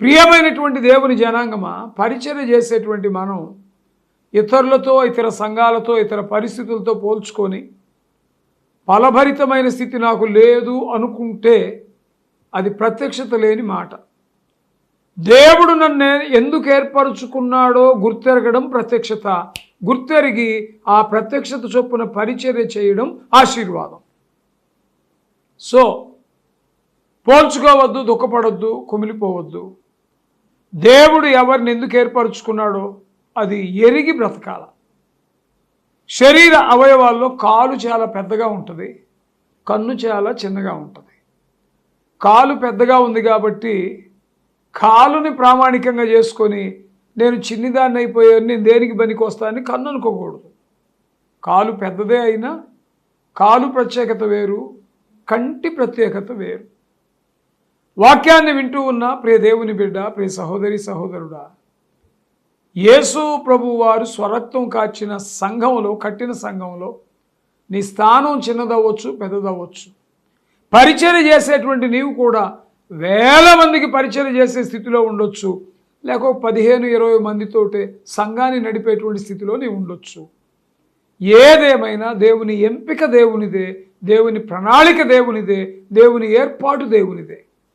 ప్రియమైనటువంటి దేవుని జనాంగమా, పరిచర్య చేసేటువంటి మనం ఇతరులతో, ఇతర సంఘాలతో, ఇతర పరిస్థితులతో పోల్చుకొని ఫలభరితమైన స్థితి నాకు లేదు అనుకుంటే అది ప్రత్యక్షత లేని మాట. దేవుడు నన్ను ఎందుకు ఏర్పరచుకున్నాడో గుర్తెరగడం ప్రత్యక్షత. గుర్తెరిగి ఆ ప్రత్యక్షత చొప్పున పరిచర్య చేయడం ఆశీర్వాదం. సో పోల్చుకోవద్దు, దుఃఖపడొద్దు, కుమిలిపోవద్దు. దేవుడు ఎవరిని ఎందుకు ఏర్పరచుకున్నాడో అది ఎరిగి బ్రతకాల. శరీర అవయవాల్లో కాలు చాలా పెద్దగా ఉంటుంది, కన్ను చాలా చిన్నగా ఉంటుంది. కాలు పెద్దగా ఉంది కాబట్టి కాలుని ప్రామాణికంగా చేసుకొని నేను చిన్నదాన్ని అయిపోయాను, నేను దేనికి పనికి వస్తానని కన్ను అనుకోకూడదు. కాలు పెద్దదే అయినా కాలు ప్రత్యేకత వేరు, కంటి ప్రత్యేకత వేరు. వాక్యాన్ని వింటూ ఉన్న ప్రియ దేవుని బిడ్డ, ప్రియ సహోదరి సహోదరుడా, యేసు ప్రభువు వారు స్వరక్తం కార్చిన సంఘంలో, కట్టిన సంఘంలో నీ స్థానం చిన్నదవ్వచ్చు, పెద్దదవ్వచ్చు. పరిచర్య చేసేటువంటి నీవు కూడా వేల మందికి పరిచర్య చేసే స్థితిలో ఉండొచ్చు, లేకపోతే 15-20 మందితోటే సంఘాన్ని నడిపేటువంటి స్థితిలో నీవు ఉండొచ్చు. ఏదేమైనా దేవుని ఎంపిక దేవునిదే, దేవుని ప్రణాళిక దేవునిదే, దేవుని ఏర్పాటు దేవునిదే.